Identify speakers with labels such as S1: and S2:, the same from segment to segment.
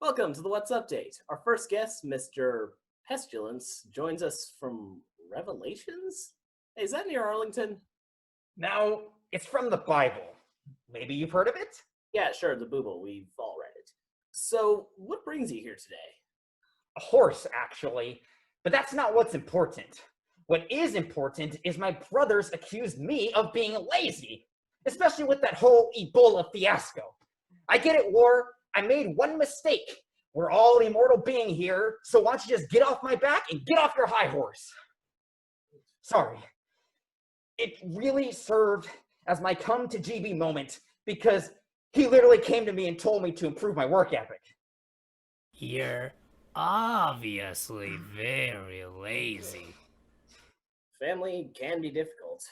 S1: Welcome to the What's Update. Our first guest, Mr. Pestilence, joins us from Revelations? Hey, is that near Arlington?
S2: Now, it's from the Bible. Maybe you've heard of it?
S1: Yeah, sure, the Booble. We've all read it. So, what brings you here today?
S2: A horse, actually. But that's not what's important. What is important is my brothers accused me of being lazy, especially with that whole Ebola fiasco. I get it, War. I made one mistake. We're all immortal being here, so why don't you just get off my back and get off your high horse? Sorry. It really served as my come to GB moment because he literally came to me and told me to improve my work ethic.
S3: You're obviously very lazy.
S1: Family can be difficult.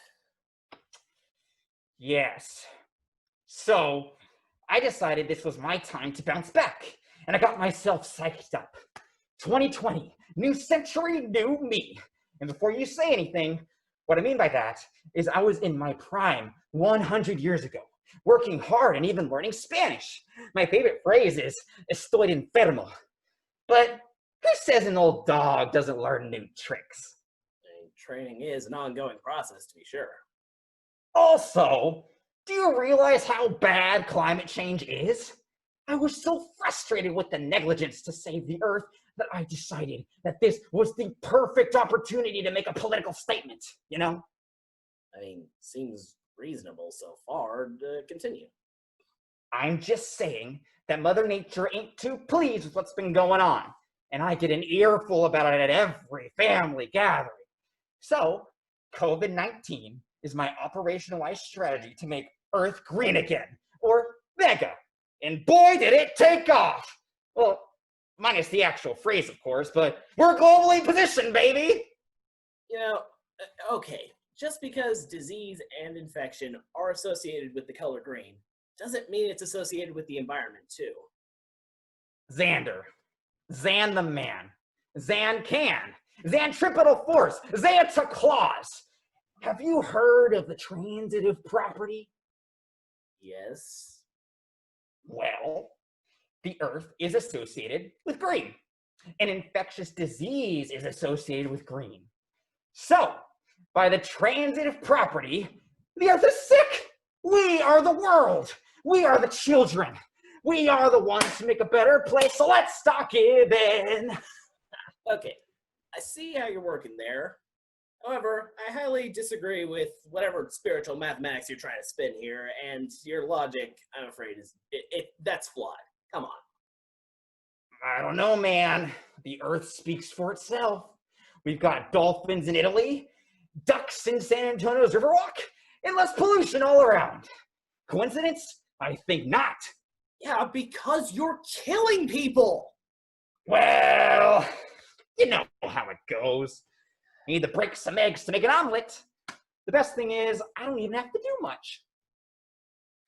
S2: Yes. So, I decided this was my time to bounce back, and I got myself psyched up. 2020, new century, new me. And before you say anything, what I mean by that is I was in my prime 100 years ago, working hard and even learning Spanish. My favorite phrase is estoy enfermo. But who says an old dog doesn't learn new tricks?
S1: Training is an ongoing process, to be sure.
S2: Also, do you realize how bad climate change is? I was so frustrated with the negligence to save the Earth that I decided that this was the perfect opportunity to make a political statement, you know?
S1: Seems reasonable so far. Continue.
S2: I'm just saying that Mother Nature ain't too pleased with what's been going on, and I get an earful about it at every family gathering. So, COVID-19 is my operationalized strategy to make Earth green again, or mega. And boy, did it take off! Well, minus the actual phrase, of course, but we're globally positioned, baby!
S1: Okay, just because disease and infection are associated with the color green doesn't mean it's associated with the environment, too.
S2: Xander. Xan the man. Xan can. Xantripetal force. Xanta claus. Have you heard of the transitive property?
S1: Yes.
S2: Well, the Earth is associated with green. An infectious disease is associated with green. So, by the transitive property, the Earth is sick. We are the world. We are the children. We are the ones to make a better place, so let's start giving.
S1: Okay, I see how you're working there. However, I highly disagree with whatever spiritual mathematics you're trying to spin here, and your logic, I'm afraid, that's flawed. Come on.
S2: I don't know, man. The Earth speaks for itself. We've got dolphins in Italy, ducks in San Antonio's Riverwalk, and less pollution all around. Coincidence? I think not.
S1: Yeah, because you're killing people!
S2: Well, you know how it goes. I need to break some eggs to make an omelet. The best thing is, I don't even have to do much.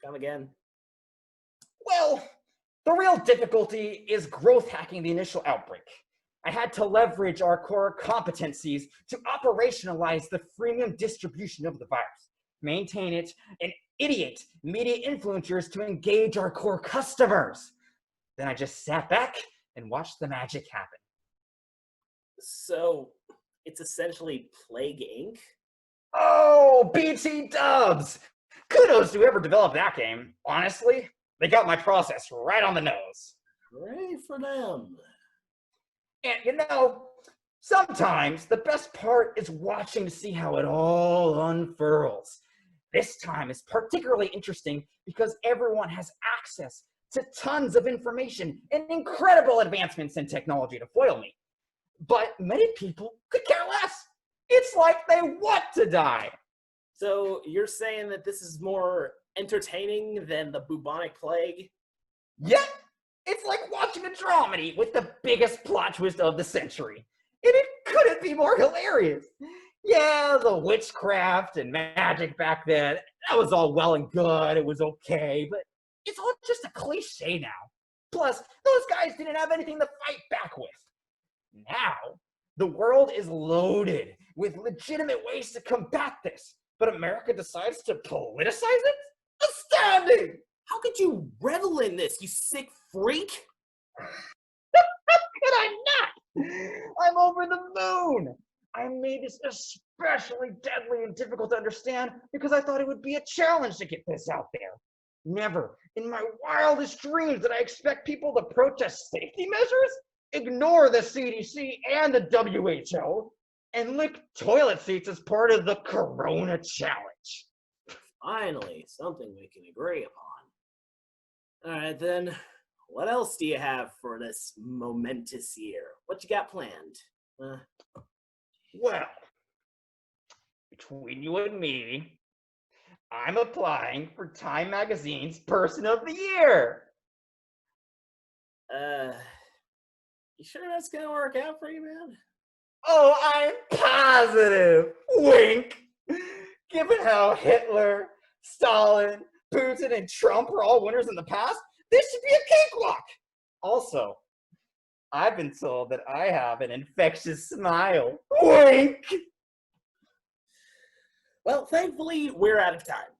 S1: Come again.
S2: Well, the real difficulty is growth hacking the initial outbreak. I had to leverage our core competencies to operationalize the freemium distribution of the virus, maintain it, and ideate media influencers to engage our core customers. Then I just sat back and watched the magic happen.
S1: So, it's essentially Plague Inc.?
S2: Oh, BT dubs! Kudos to whoever developed that game. Honestly, they got my process right on the nose.
S1: Great for them.
S2: And you know, sometimes the best part is watching to see how it all unfurls. This time is particularly interesting because everyone has access to tons of information and incredible advancements in technology to foil me. But many people could care less. It's like they want to die.
S1: So you're saying that this is more entertaining than the bubonic plague?
S2: Yeah, it's like watching a dramedy with the biggest plot twist of the century. And it couldn't be more hilarious. Yeah, the witchcraft and magic back then, that was all well and good. It was okay, but it's all just a cliche now. Plus, those guys didn't have anything to fight back with. Now, the world is loaded with legitimate ways to combat this, but America decides to politicize it? Astounding!
S1: How could you revel in this, you sick freak?
S2: Could I not? I'm over the moon. I made this especially deadly and difficult to understand because I thought it would be a challenge to get this out there. Never in my wildest dreams did I expect people to protest safety measures, ignore the CDC and the WHO, and lick toilet seats as part of the Corona Challenge.
S1: Finally, something we can agree upon. All right, then. What else do you have for this momentous year? What you got planned?
S2: Well, between you and me, I'm applying for Time Magazine's Person of the Year.
S1: You sure that's gonna work out for you, man?
S2: Oh, I'm positive. Wink. Given how Hitler, Stalin, Putin, and Trump are all winners in the past, this should be a cakewalk. Also, I've been told that I have an infectious smile. Wink.
S1: Well, thankfully, we're out of time.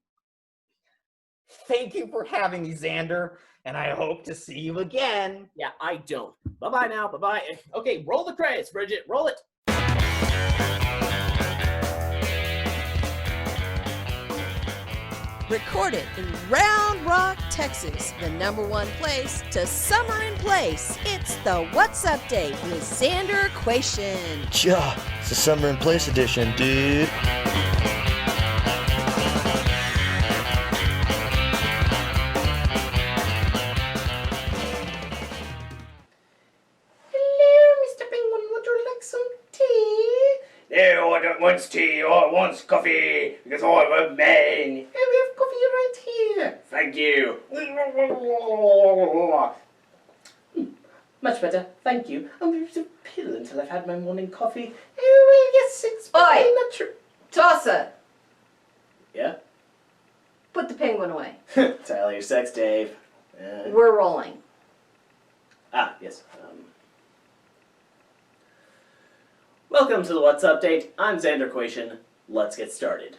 S2: Thank you for having me, Xander, and I hope to see you again.
S1: Yeah, I don't. Bye-bye now, bye-bye. Okay, roll the credits, Bridget, roll it.
S4: Recorded in Round Rock, Texas, the #1 place to summer in place. It's the What's Update with Xander Quation.
S5: Yeah, it's the Summer in Place edition, dude.
S6: No, I don't want tea, I want coffee, because I'm a man. And we have coffee right here. Thank you. Much better, thank you. I'll be a pill until I've had my morning coffee. Oh, well, yes, it's not true.
S7: Tosser,
S1: Yeah?
S7: put the penguin away.
S1: Tell your sex, Dave.
S7: We're rolling.
S1: Yes. Welcome to the What's Update. I'm Xander Quation. Let's get started.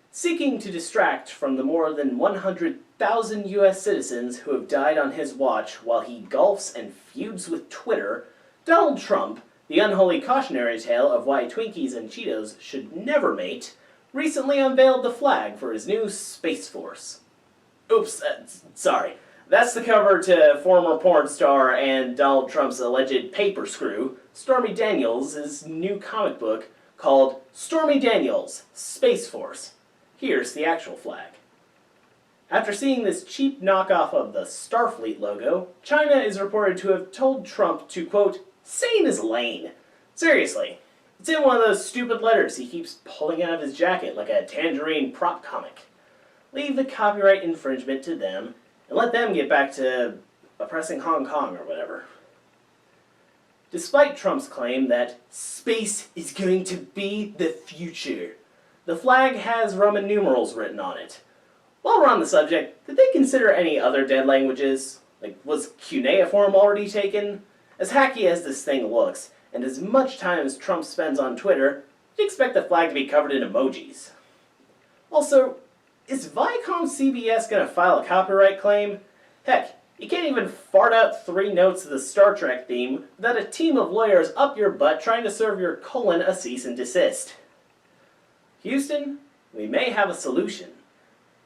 S1: Seeking to distract from the more than 100,000 U.S. citizens who have died on his watch while he golfs and feuds with Twitter, Donald Trump, the unholy cautionary tale of why Twinkies and Cheetos should never mate, recently unveiled the flag for his new Space Force. Oops, sorry. That's the cover to former porn star and Donald Trump's alleged paper screw, Stormy Daniels' new comic book called Stormy Daniels, Space Force. Here's the actual flag. After seeing this cheap knockoff of the Starfleet logo, China is reported to have told Trump to, quote, say in his lane. Seriously, it's in one of those stupid letters he keeps pulling out of his jacket like a Tangerine prop comic. Leave the copyright infringement to them, and let them get back to oppressing Hong Kong or whatever. Despite Trump's claim that space is going to be the future, the flag has Roman numerals written on it. While we're on the subject, did they consider any other dead languages? Like, was cuneiform already taken? As hacky as this thing looks, and as much time as Trump spends on Twitter, you'd expect the flag to be covered in emojis. Also, is Viacom CBS gonna file a copyright claim? Heck, you can't even fart out 3 notes of the Star Trek theme without a team of lawyers up your butt trying to serve your colon a cease and desist. Houston, we may have a solution.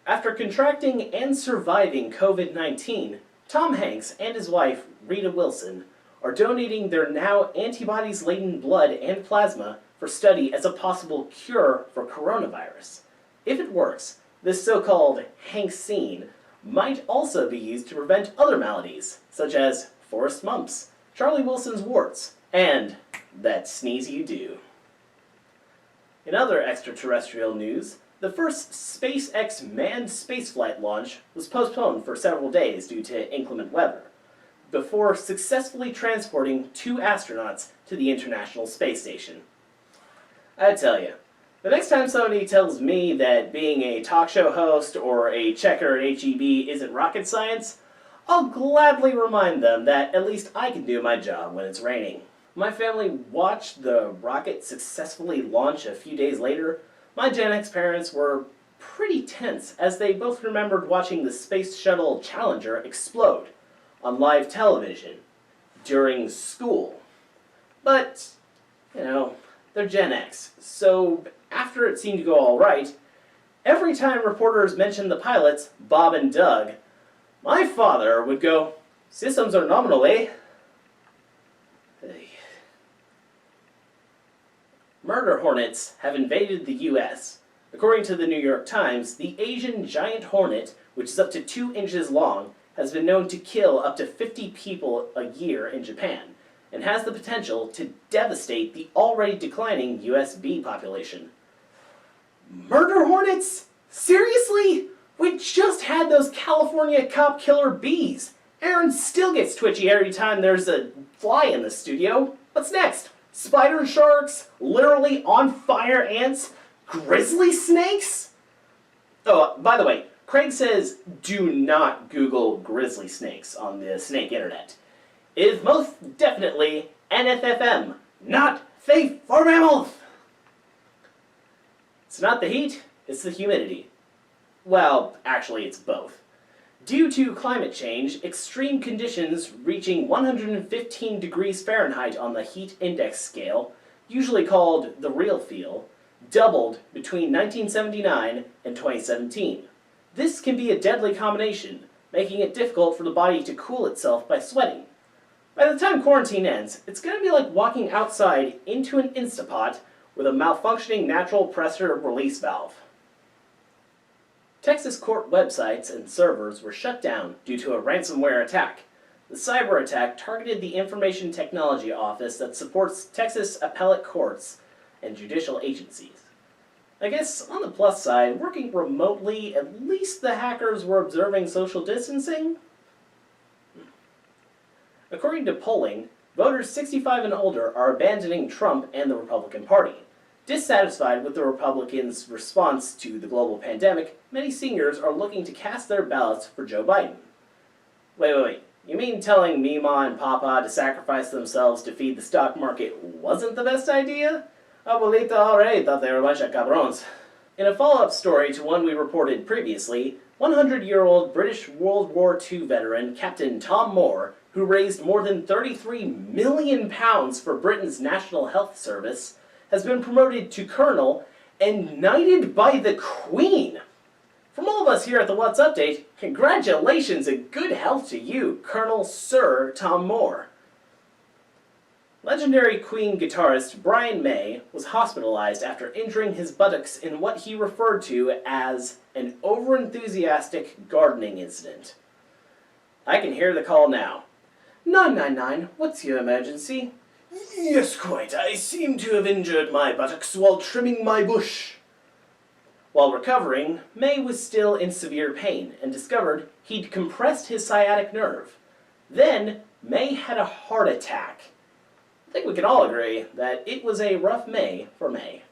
S1: After contracting and surviving COVID-19, Tom Hanks and his wife, Rita Wilson, are donating their now antibodies-laden blood and plasma for study as a possible cure for coronavirus. If it works, this so-called Hanksine might also be used to prevent other maladies, such as forest mumps, Charlie Wilson's warts, and that sneeze you do. In other extraterrestrial news, the first SpaceX manned spaceflight launch was postponed for several days due to inclement weather, before successfully transporting 2 astronauts to the International Space Station. I tell you, the next time somebody tells me that being a talk show host or a checker at HEB isn't rocket science, I'll gladly remind them that at least I can do my job when it's raining. My family watched the rocket successfully launch a few days later. My Gen X parents were pretty tense as they both remembered watching the Space Shuttle Challenger explode on live television during school. But, you know, they're Gen X, so after it seemed to go all right, every time reporters mentioned the pilots, Bob and Doug, my father would go, "Systems are nominal, eh?" Murder hornets have invaded the U.S. According to the New York Times, the Asian giant hornet, which is up to 2 inches long, has been known to kill up to 50 people a year in Japan, and has the potential to devastate the already declining U.S. bee population. Murder hornets? Seriously? We just had those California cop killer bees. Aaron still gets twitchy every time there's a fly in the studio. What's next? Spider sharks? Literally on fire ants? Grizzly snakes? Oh, by the way, Craig says do not Google grizzly snakes on the snake internet. It is most definitely NFFM, not safe for mammals. It's not the heat, it's the humidity. Well, actually it's both. Due to climate change, extreme conditions reaching 115 degrees Fahrenheit on the heat index scale, usually called the real feel, doubled between 1979 and 2017. This can be a deadly combination, making it difficult for the body to cool itself by sweating. By the time quarantine ends, it's going to be like walking outside into an Instapot with a malfunctioning natural pressure release valve. Texas court websites and servers were shut down due to a ransomware attack. The cyber attack targeted the Information Technology Office that supports Texas appellate courts and judicial agencies. I guess, on the plus side, working remotely, at least the hackers were observing social distancing? According to polling, voters 65 and older are abandoning Trump and the Republican Party. Dissatisfied with the Republicans' response to the global pandemic, many seniors are looking to cast their ballots for Joe Biden. Wait. You mean telling Mima and Papa to sacrifice themselves to feed the stock market wasn't the best idea? Abuelita already thought they were a bunch of cabrons. In a follow-up story to one we reported previously, 100-year-old British World War II veteran Captain Tom Moore, who raised more than £33 million for Britain's National Health Service, has been promoted to colonel and knighted by the Queen. From all of us here at the What's Update, congratulations and good health to you, Colonel Sir Tom Moore. Legendary Queen guitarist Brian May was hospitalized after injuring his buttocks in what he referred to as an overenthusiastic gardening incident. I can hear the call now. 999, what's your emergency? Yes, quite. I seem to have injured my buttocks while trimming my bush. While recovering, May was still in severe pain and discovered he'd compressed his sciatic nerve. Then, May had a heart attack. I think we can all agree that it was a rough May for May.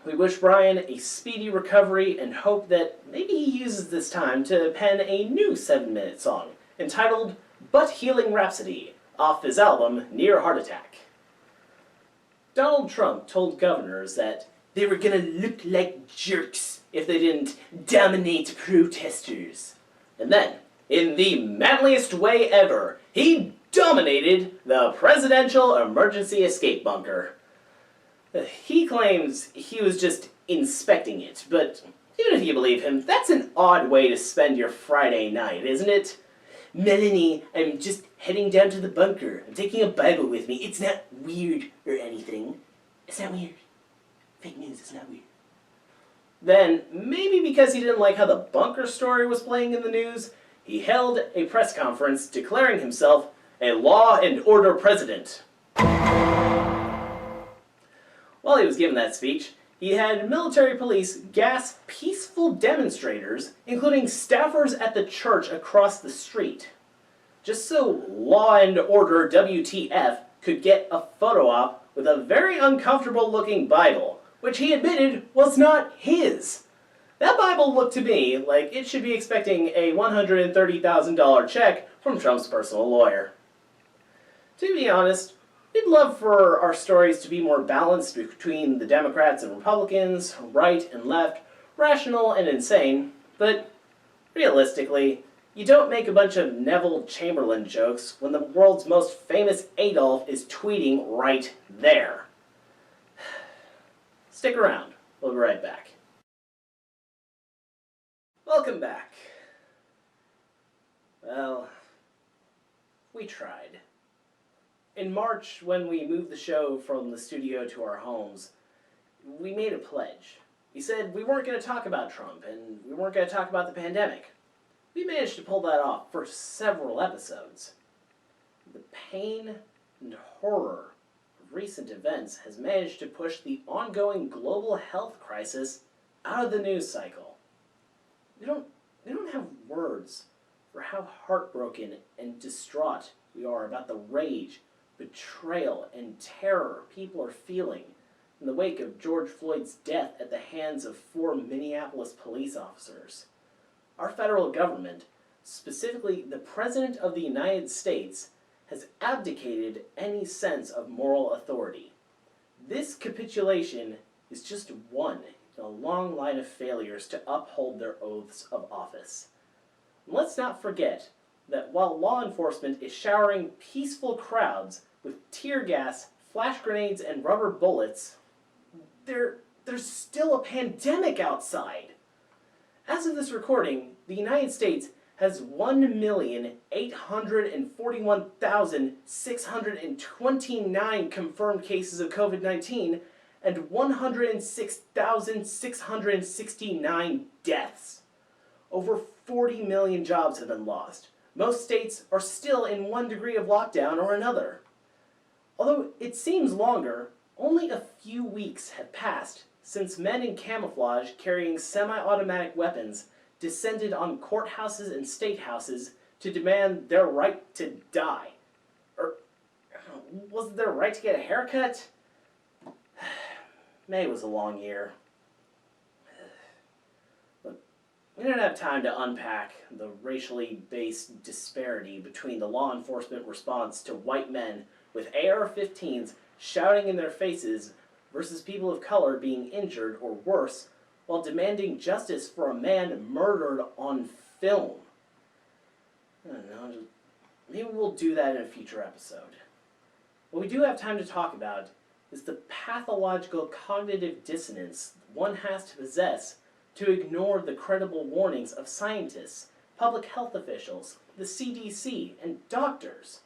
S1: We wish Brian a speedy recovery and hope that maybe he uses this time to pen a new 7-minute song entitled Butt Healing Rhapsody off his album Near Heart Attack. Donald Trump told governors that they were gonna look like jerks if they didn't dominate protesters. And then, in the manliest way ever, he dominated the presidential emergency escape bunker. He claims he was just inspecting it, but even if you believe him, that's an odd way to spend your Friday night, isn't it? Melanie, I'm just heading down to the bunker. I'm taking a Bible with me. It's not weird or anything. It's not weird. Fake news, it's not weird. Then, maybe because he didn't like how the bunker story was playing in the news, he held a press conference declaring himself a law and order president. While he was giving that speech, he had military police gas peaceful demonstrators, including staffers at the church across the street, just so Law and Order WTF could get a photo op with a very uncomfortable looking Bible, which he admitted was not his. That Bible looked to me like it should be expecting a $130,000 check from Trump's personal lawyer. To be honest, we'd love for our stories to be more balanced between the Democrats and Republicans, right and left, rational and insane, but realistically, You don't make a bunch of Neville Chamberlain jokes when the world's most famous Adolf is tweeting right there. Stick around. We'll be right back. Welcome back. Well, we tried. In March, when we moved the show from the studio to our homes, we made a pledge. We said we weren't going to talk about Trump, and we weren't going to talk about the pandemic. We managed to pull that off for several episodes. The pain and horror of recent events has managed to push the ongoing global health crisis out of the news cycle. We don't have words for how heartbroken and distraught we are about the rage, betrayal, and terror people are feeling in the wake of George Floyd's death at the hands of 4 Minneapolis police officers. Our federal government, specifically the President of the United States, has abdicated any sense of moral authority. This capitulation is just one in a long line of failures to uphold their oaths of office. And let's not forget that while law enforcement is showering peaceful crowds with tear gas, flash grenades, and rubber bullets, there's still a pandemic outside. As of this recording, the United States has 1,841,629 confirmed cases of COVID-19 and 106,669 deaths. Over 40 million jobs have been lost. Most states are still in one degree of lockdown or another. Although it seems longer, only a few weeks have passed since men in camouflage carrying semi-automatic weapons descended on courthouses and state houses to demand their right to die. Or was it their right to get a haircut? May was a long year. Look, we don't have time to unpack the racially based disparity between the law enforcement response to white men with AR-15s shouting in their faces versus people of color being injured or worse while demanding justice for a man murdered on film. I don't know, maybe we'll do that in a future episode. What we do have time to talk about is the pathological cognitive dissonance one has to possess to ignore the credible warnings of scientists, public health officials, the CDC, and doctors.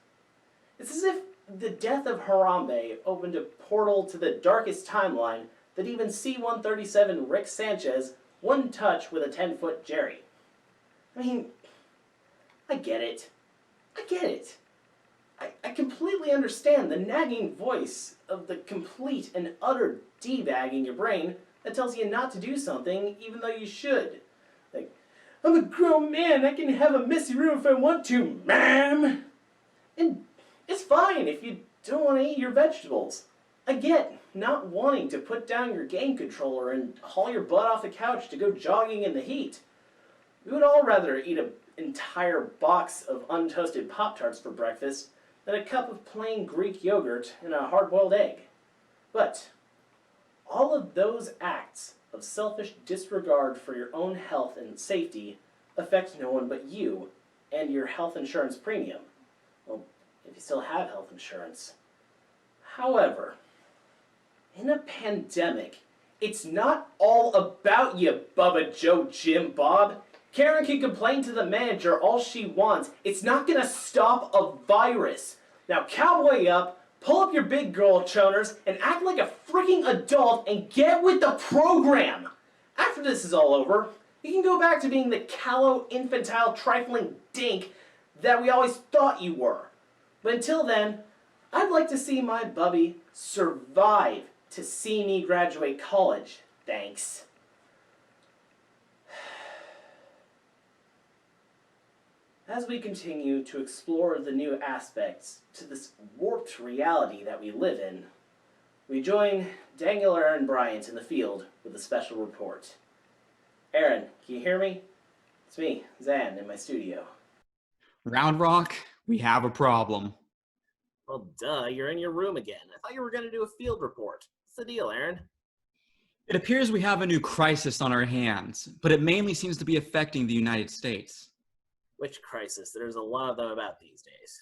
S1: It's as if the death of Harambe opened a portal to the darkest timeline that even C-137 Rick Sanchez wouldn't touch with a 10-foot Jerry. I mean, I get it. I completely understand the nagging voice of the complete and utter D-bag in your brain that tells you not to do something even though you should. Like, I'm a grown man, I can have a messy room if I want to, ma'am! And it's fine if you don't want to eat your vegetables. I get not wanting to put down your game controller and haul your butt off the couch to go jogging in the heat. We would all rather eat an entire box of untoasted Pop-Tarts for breakfast than a cup of plain Greek yogurt and a hard-boiled egg. But all of those acts of selfish disregard for your own health and safety affect no one but you and your health insurance premium. Well, if you still have health insurance. However, in a pandemic, it's not all about you, Bubba Joe Jim Bob. Karen can complain to the manager all she wants. It's not gonna stop a virus. Now cowboy up, pull up your big girl choners, and act like a freaking adult and get with the program. After this is all over, you can go back to being the callow, infantile, trifling dink that we always thought you were. But until then, I'd like to see my bubby survive to see me graduate college. Thanks. As we continue to explore the new aspects to this warped reality that we live in, we join Daniel Aaron Bryant in the field with a special report. Aaron, can you hear me? It's me, Zan, in my studio.
S8: Round Rock, we have a problem.
S1: Well, duh, you're in your room again. I thought you were going to do a field report. What's the deal, Aaron?
S8: It appears we have a new crisis on our hands, but it mainly seems to be affecting the United States.
S1: Which crisis? There's a lot of them about these days.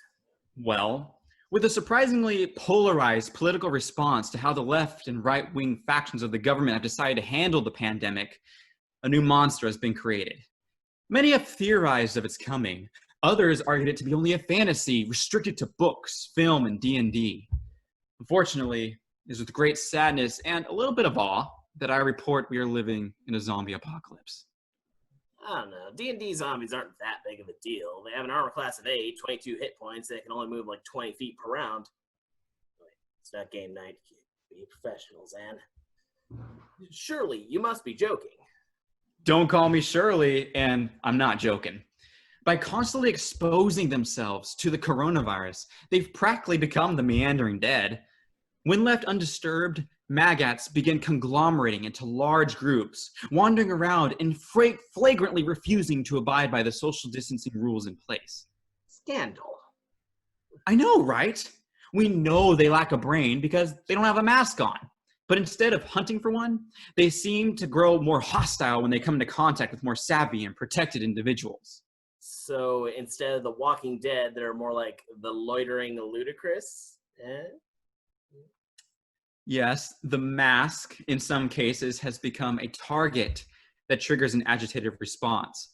S8: Well, with a surprisingly polarized political response to how the left and right-wing factions of the government have decided to handle the pandemic, a new monster has been created. Many have theorized of its coming. Others argued it to be only a fantasy restricted to books, film, and D&D. Unfortunately, it is with great sadness and a little bit of awe that I report we are living in a zombie apocalypse.
S1: I don't know. D&D zombies aren't that big of a deal. They have an armor class of 8, 22 hit points. They can only move like 20 feet per round. It's not game night. Be professionals, Anne. Surely, you must be joking.
S8: Don't call me Shirley, and I'm not joking. By constantly exposing themselves to the coronavirus, they've practically become the meandering dead. When left undisturbed, maggots begin conglomerating into large groups, wandering around and flagrantly refusing to abide by the social distancing rules in place.
S1: Scandal.
S8: I know, right? We know they lack a brain because they don't have a mask on. But instead of hunting for one, they seem to grow more hostile when they come into contact with more savvy and protected individuals.
S1: So instead of the Walking Dead, they're more like the loitering ludicrous?
S8: Yes, the mask, in some cases, has become a target that triggers an agitated response,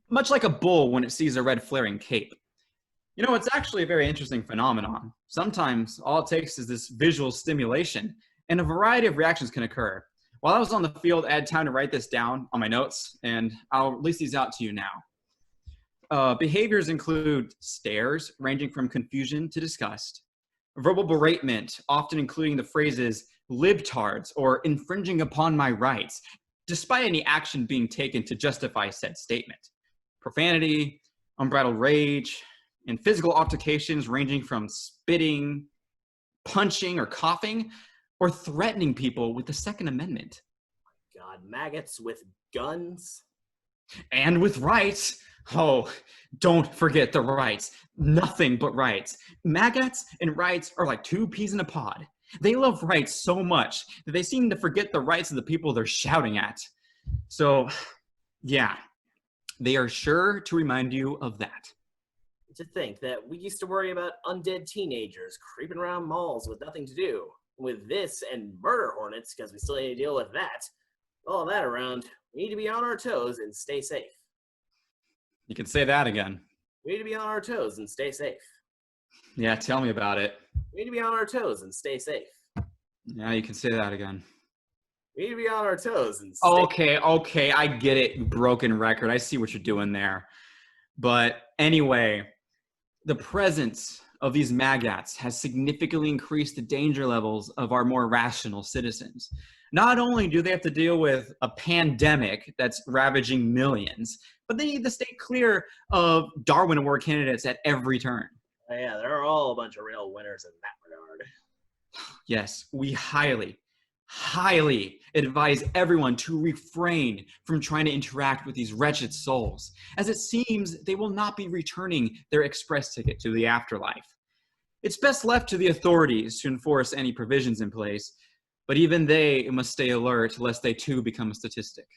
S8: much like a bull when it sees a red flaring cape. You know, it's actually a very interesting phenomenon. Sometimes all it takes is this visual stimulation, and a variety of reactions can occur. While I was on the field, I had time to write this down on my notes, and I'll release these out to you now. Behaviors include stares, ranging from confusion to disgust, verbal beratement, often including the phrases libtards or infringing upon my rights, despite any action being taken to justify said statement. Profanity, unbridled rage, and physical altercations ranging from spitting, punching, or coughing, or threatening people with the Second Amendment.
S1: God, maggots with guns?
S8: And with rights. Oh, don't forget the rights. Nothing but rights. Maggots and rights are like two peas in a pod. They love rights so much that they seem to forget the rights of the people they're shouting at. So, yeah, they are sure to remind you of that.
S1: To think that we used to worry about undead teenagers creeping around malls with nothing to do. With this and murder hornets, because we still need to deal with that, all that around, we need to be on our toes and stay safe.
S8: You can say that again.
S1: We need to be on our toes and stay safe.
S8: Yeah, tell me about it.
S1: We need to be on our toes and stay safe.
S8: Yeah, you can say that again.
S1: We need to be on our toes and stay
S8: Okay, I get it, you broken record. I see what you're doing there. But anyway, the presence of these maggots has significantly increased the danger levels of our more rational citizens. Not only do they have to deal with a pandemic that's ravaging millions, but they need to stay clear of Darwin Award candidates at every turn.
S1: Oh, yeah, they're all a bunch of real winners in that regard.
S8: Yes, we highly advise everyone to refrain from trying to interact with these wretched souls, as it seems they will not be returning their express ticket to the afterlife. It's best left to the authorities to enforce any provisions in place, but even they must stay alert lest they too become a statistic.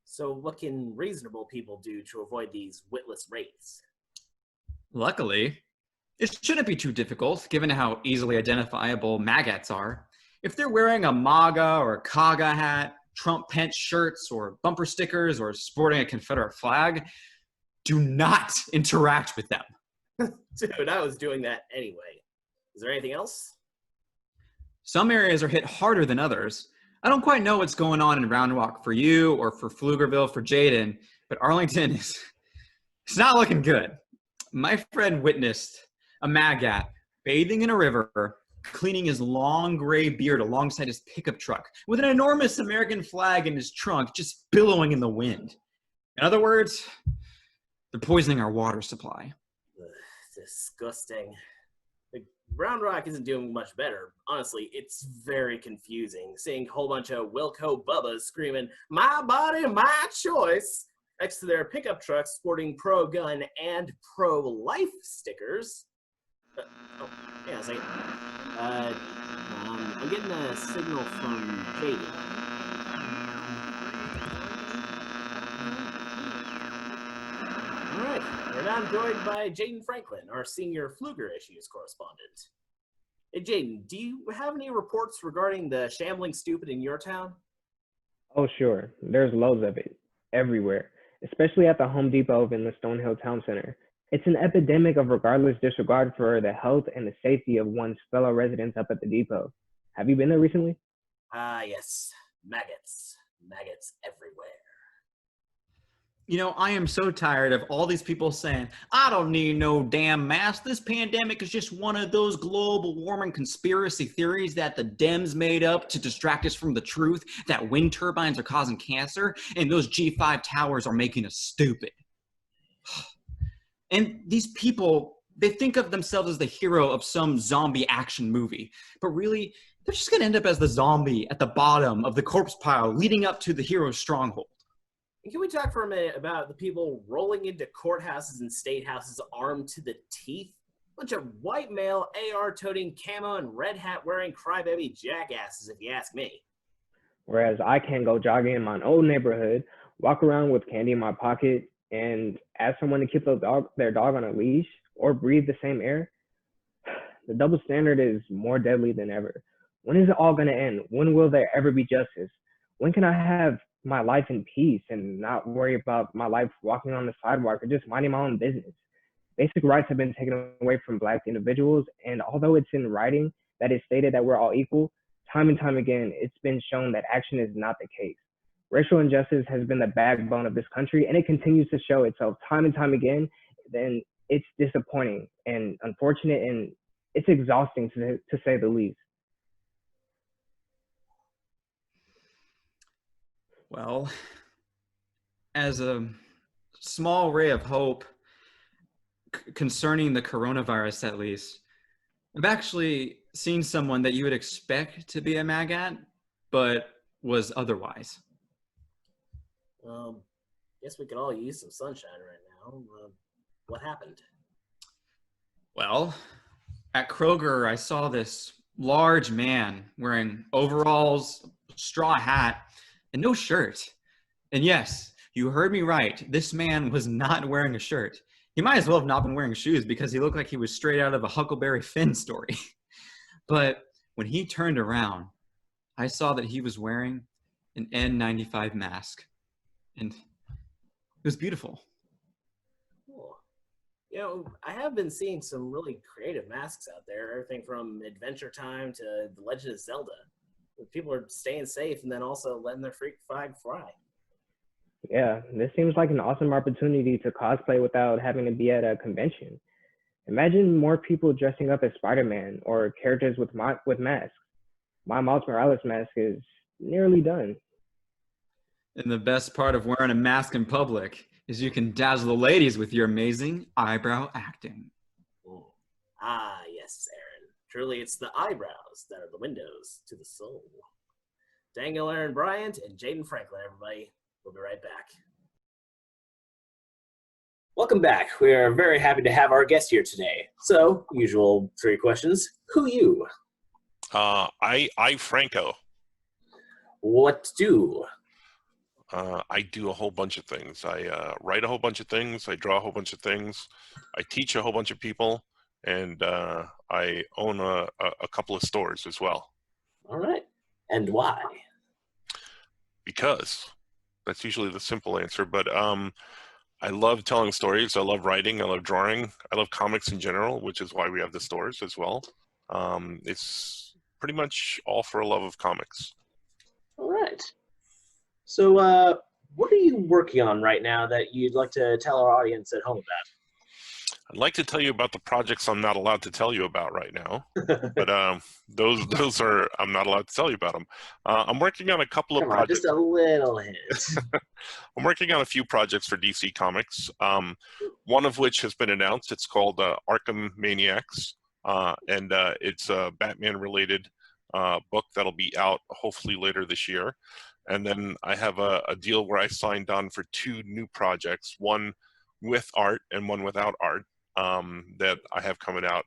S1: So what can reasonable people do to avoid these witless wraiths?
S8: Luckily, it shouldn't be too difficult, given how easily identifiable maggots are. If they're wearing a MAGA or KAGA hat, Trump pent shirts, or bumper stickers, or sporting a Confederate flag, do not interact with them.
S1: Dude, I was doing that anyway. Is there anything else?
S8: Some areas are hit harder than others. I don't quite know what's going on in Round Rock for you or for Pflugerville for Jaden, but Arlington it's not looking good. My friend witnessed a maggot bathing in a river, cleaning his long gray beard alongside his pickup truck with an enormous American flag in his trunk just billowing in the wind. In other words, they're poisoning our water supply.
S1: Ugh, disgusting. Round Rock isn't doing much better. Honestly, it's very confusing. Seeing a whole bunch of Wilco Bubbas screaming, "My body, my choice," next to their pickup trucks sporting pro-gun and pro-life stickers. Yeah, a second. I'm getting a signal from Jaden. All right, and I'm joined by Jaden Franklin, our senior Fluger Issues correspondent. Hey, Jaden, do you have any reports regarding the shambling stupid in your town?
S9: Oh, sure. There's loads of it everywhere, especially at the Home Depot in the Stonehill Town Center. It's an epidemic of regardless disregard for the health and the safety of one's fellow residents up at the depot. Have you been there recently?
S1: Ah, yes. Maggots. Maggots everywhere.
S8: You know, I am so tired of all these people saying, I don't need no damn mask. This pandemic is just one of those global warming conspiracy theories that the Dems made up to distract us from the truth that wind turbines are causing cancer and those G5 towers are making us stupid. And these people, they think of themselves as the hero of some zombie action movie, but really, they're just going to end up as the zombie at the bottom of the corpse pile leading up to the hero's stronghold.
S1: Can we talk for a minute about the people rolling into courthouses and state houses armed to the teeth? Bunch of white male AR-toting camo and red hat wearing crybaby jackasses, if you ask me.
S9: Whereas I can go jogging in my own neighborhood, walk around with candy in my pocket, and ask someone to keep their dog on a leash or breathe the same air. The double standard is more deadly than ever. When is it all going to end? When will there ever be justice? When can I have my life in peace and not worry about my life walking on the sidewalk or just minding my own business? Basic rights have been taken away from Black individuals, and although it's in writing that is stated that we're all equal, time and time again, it's been shown that action is not the case. Racial injustice has been the backbone of this country, and it continues to show itself time and time again. Then it's disappointing and unfortunate, and it's exhausting to say the least.
S8: Well, as a small ray of hope concerning the coronavirus, at least, I've actually seen someone that you would expect to be a maggot, but was otherwise.
S1: Guess we could all use some sunshine right now. What happened?
S8: Well, at Kroger, I saw this large man wearing overalls, straw hat, and no shirt. And yes, you heard me right. This man was not wearing a shirt. He might as well have not been wearing shoes because he looked like he was straight out of a Huckleberry Finn story. But when he turned around, I saw that he was wearing an N95 mask. And it was beautiful.
S1: Cool. You know, I have been seeing some really creative masks out there. Everything from Adventure Time to The Legend of Zelda. People are staying safe and then also letting their freak flag fly.
S9: Yeah, this seems like an awesome opportunity to cosplay without having to be at a convention. Imagine more people dressing up as Spider-Man or characters with masks. My Miles Morales mask is nearly done.
S8: And the best part of wearing a mask in public is you can dazzle the ladies with your amazing eyebrow acting.
S1: Ooh. Ah, yes, Aaron. Truly, it's the eyebrows that are the windows to the soul. Daniel Aaron Bryant and Jaden Franklin, everybody. We'll be right back. Welcome back. We are very happy to have our guest here today. So, usual 3 questions. Who you?
S10: I Franco.
S1: What do?
S10: I do a whole bunch of things. I write a whole bunch of things. I draw a whole bunch of things. I teach a whole bunch of people, and I own a couple of stores as well.
S1: All right. And why?
S10: Because that's usually the simple answer. But I love telling stories. I love writing. I love drawing. I love comics in general, which is why we have the stores as well. It's pretty much all for a love of comics.
S1: All right. So, what are you working on right now that you'd like to tell our audience at home about?
S10: I'd like to tell you about the projects I'm not allowed to tell you about right now, but those are, I'm not allowed to tell you about them. I'm working on a couple of projects.
S1: Just a little hint.
S10: I'm working on a few projects for DC Comics, one of which has been announced. It's called Arkham Maniacs, and it's a Batman-related book that'll be out hopefully later this year. And then I have a deal where I signed on for 2 new projects, one with art and one without art, that I have coming out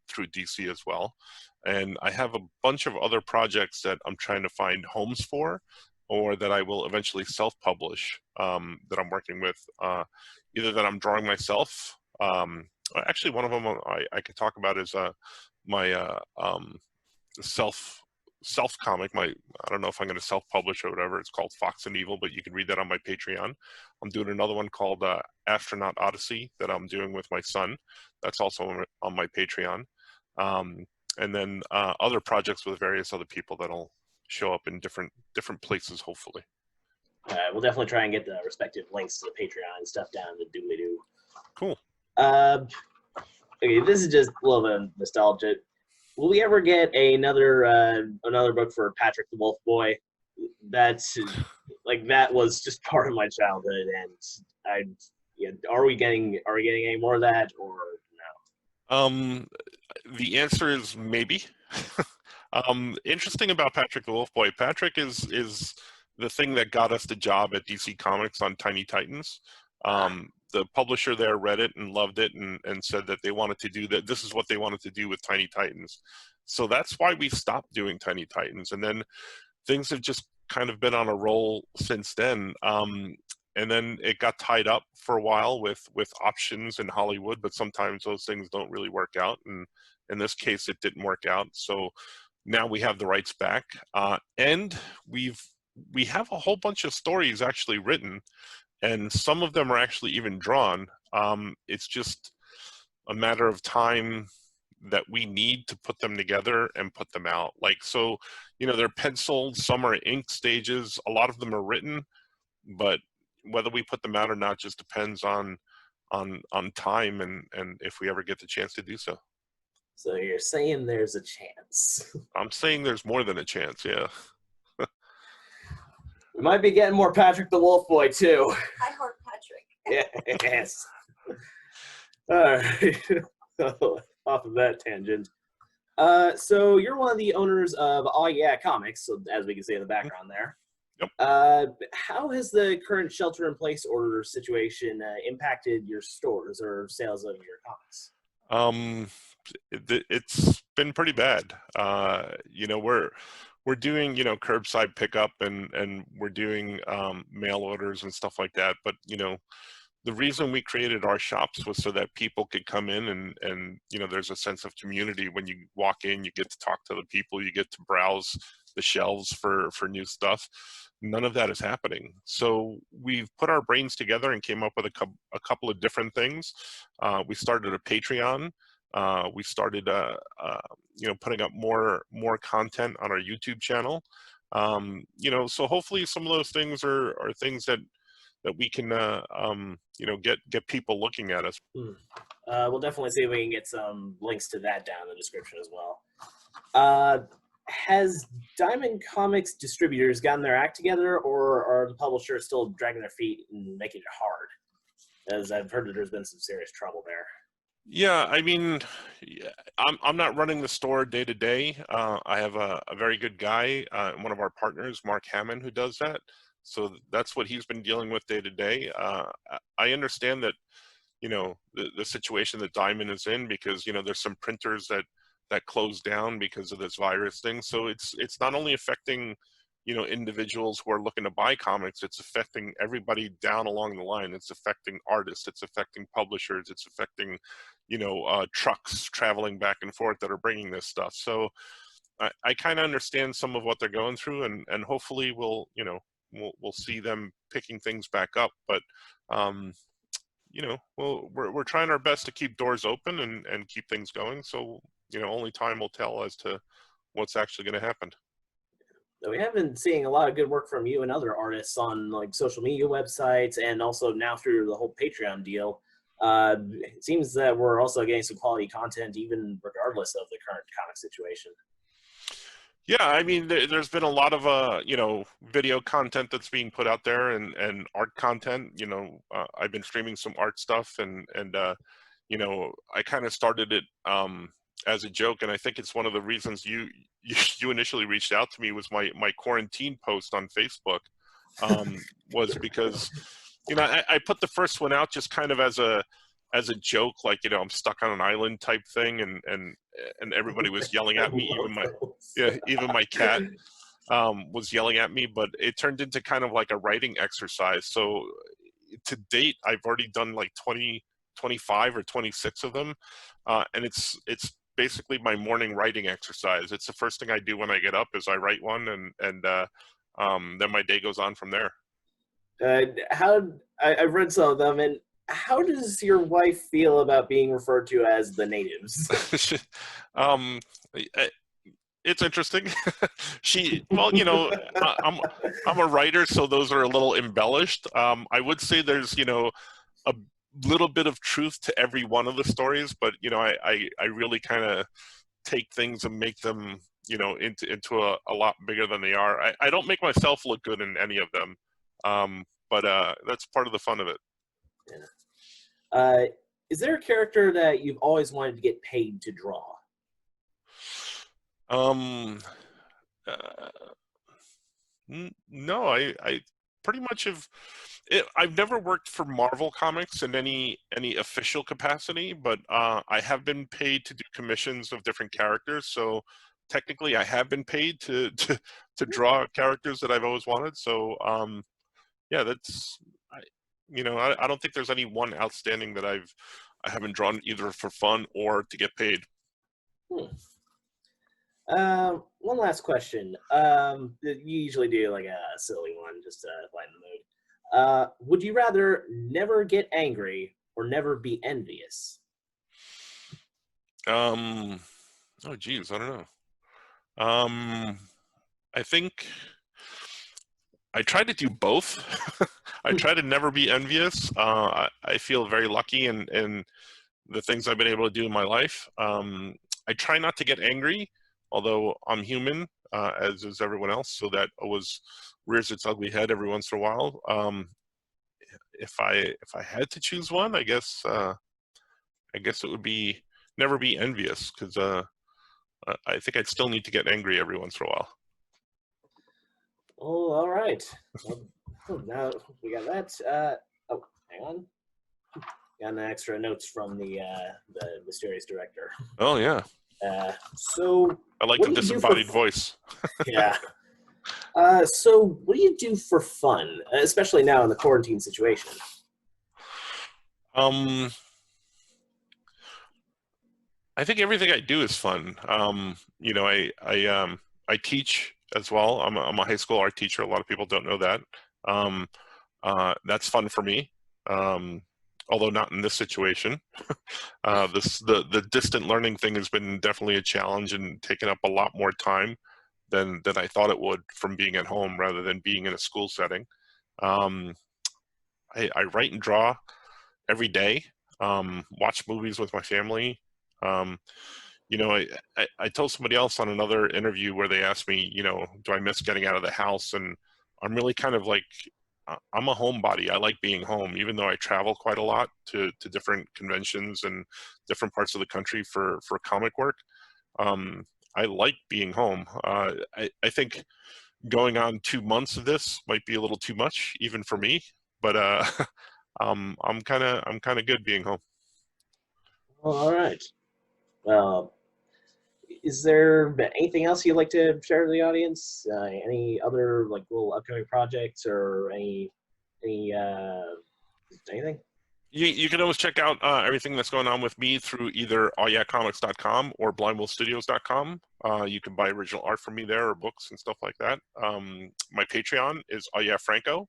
S10: through DC as well. And I have a bunch of other projects that I'm trying to find homes for, or that I will eventually self-publish, that I'm working with, either that I'm drawing myself. Actually, one of them I could talk about is my self comic. I don't know if I'm going to self-publish or whatever. It's called Fox and Evil, but you can read that on my Patreon. I'm doing another one called Astronaut Odyssey that I'm doing with my son. That's also on my Patreon. And then other projects with various other people that'll show up in different places, hopefully.
S1: We'll definitely try and get the respective links to the Patreon and stuff down in the doobly-doo.
S10: Cool.
S1: Okay, this is just a little bit of nostalgia. Will we ever get another book for Patrick the Wolf Boy? That's like, that was just part of my childhood, and are we getting any more of that, or no?
S10: The answer is maybe. Interesting about Patrick the Wolf Boy. Patrick is the thing that got us the job at DC Comics on Tiny Titans. The publisher there read it and loved it and said that they wanted to do that. This is what they wanted to do with Tiny Titans. So that's why we stopped doing Tiny Titans. And then things have just kind of been on a roll since then. And then it got tied up for a while with options in Hollywood, but sometimes those things don't really work out. And in this case, it didn't work out. So now we have the rights back. And we have a whole bunch of stories actually written, and some of them are actually even drawn. It's just a matter of time that we need to put them together and put them out. Like, so, they're penciled, some are ink stages, a lot of them are written, but whether we put them out or not just depends on time and if we ever get the chance to do so.
S1: So you're saying there's a chance?
S10: I'm saying there's more than a chance, yeah.
S1: We might be getting more Patrick the Wolf Boy, too.
S7: I heart Patrick.
S1: Yes. All right. Off of that tangent. So you're one of the owners of Oh Yeah Comics, so as we can see in the background there.
S10: Yep.
S1: How has the current shelter-in-place order situation impacted your stores or sales of your comics?
S10: It's been pretty bad. We're doing, curbside pickup and we're doing mail orders and stuff like that. But, the reason we created our shops was so that people could come in and there's a sense of community. When you walk in, you get to talk to the people, you get to browse the shelves for new stuff. None of that is happening. So we've put our brains together and came up with a couple of different things. We started a Patreon. We started, putting up more content on our YouTube channel. So hopefully some of those things are things that we can, get people looking at us.
S1: We'll definitely see if we can get some links to that down in the description as well. Has Diamond Comics distributors gotten their act together, or are the publishers still dragging their feet and making it hard? As I've heard that there's been some serious trouble there.
S10: Yeah, I mean, I'm not running the store day to day. I have a very good guy, one of our partners, Mark Hammond, who does that. So that's what he's been dealing with day to day. I understand that, the situation that Diamond is in, because, there's some printers that closed down because of this virus thing. So it's not only affecting, individuals who are looking to buy comics, it's affecting everybody down along the line. It's affecting artists, it's affecting publishers, it's affecting, trucks traveling back and forth that are bringing this stuff. So I kind of understand some of what they're going through, and hopefully we'll see them picking things back up. But, we're trying our best to keep doors open and keep things going. So, only time will tell as to what's actually going to happen.
S1: We have been seeing a lot of good work from you and other artists on like social media websites, and also now through the whole Patreon deal. It seems that we're also getting some quality content even regardless of the current comic situation.
S10: Yeah, I mean, there's been a lot of, video content that's being put out there and art content. I've been streaming some art stuff and I kind of started it as a joke, and I think it's one of the reasons you initially reached out to me was my quarantine post on Facebook, was because, I put the first one out just kind of as a joke, like, I'm stuck on an island type thing, and everybody was yelling at me, even my cat. was yelling at me, but it turned into kind of like a writing exercise. So to date, I've already done like 20, 25 or 26 of them. And it's basically my morning writing exercise. It's the first thing I do when I get up is I write one, and then my day goes on from there.
S1: I've read some of them, and how does your wife feel about being referred to as the natives?
S10: It's interesting. Well, I'm a writer, so those are a little embellished. I would say there's, a little bit of truth to every one of the stories, but I really kind of take things and make them, into a lot bigger than they are. I don't make myself look good in any of them, but that's part of the fun of it.
S1: Yeah. Is there a character that you've always wanted to get paid to draw?
S10: No, I pretty much have. I've never worked for Marvel Comics in any official capacity, but I have been paid to do commissions of different characters. So technically, I have been paid to draw characters that I've always wanted. So yeah, that's I don't think there's any one outstanding that I haven't drawn either for fun or to get paid.
S1: One last question. You usually do like a silly one just to lighten the mood. Would you rather never get angry or never be envious?
S10: Oh geez, I don't know. I think I try to do both. I try to never be envious. I feel very lucky in the things I've been able to do in my life. I try not to get angry, although I'm human, as is everyone else, so that always rears its ugly head every once in a while. If I had to choose one, I guess it would be never be envious, because I think I'd still need to get angry every once in a while.
S1: Oh, all right. Well, now we got that. Oh, hang on. Got an extra notes from the mysterious director.
S10: Oh yeah.
S1: So
S10: I like the disembodied voice.
S1: Yeah. So what do you do for fun, especially now in the quarantine situation?
S10: I think everything I do is fun. I teach as well. I'm a high school art teacher. A lot of people don't know that. That's fun for me. Although not in this situation. The distant learning thing has been definitely a challenge and taken up a lot more time than I thought it would from being at home rather than being in a school setting. I write and draw every day. Watch movies with my family. I told somebody else on another interview where they asked me, do I miss getting out of the house? And I'm really kind of like, I'm a homebody. I like being home, even though I travel quite a lot to different conventions and different parts of the country for comic work. I like being home. I think going on 2 months of this might be a little too much, even for me. But I'm kind of good being home.
S1: All right. Well, is there anything else you'd like to share with the audience? Any other like little upcoming projects or anything?
S10: You can always check out everything that's going on with me through either allyeahcomics.com or blindwillstudios.com. You can buy original art from me there or books and stuff like that. My Patreon is Franco.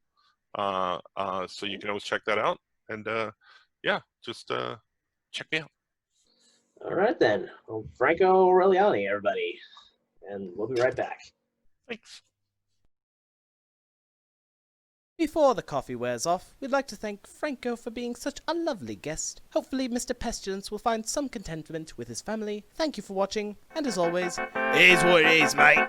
S10: So you can always check that out. And yeah, just check me out.
S1: All right then. Well, Franco Aureliani, everybody. And we'll be right back.
S10: Thanks.
S11: Before the coffee wears off, we'd like to thank Franco for being such a lovely guest. Hopefully Mr. Pestilence will find some contentment with his family. Thank you for watching, and as always,
S3: It is what it is, mate.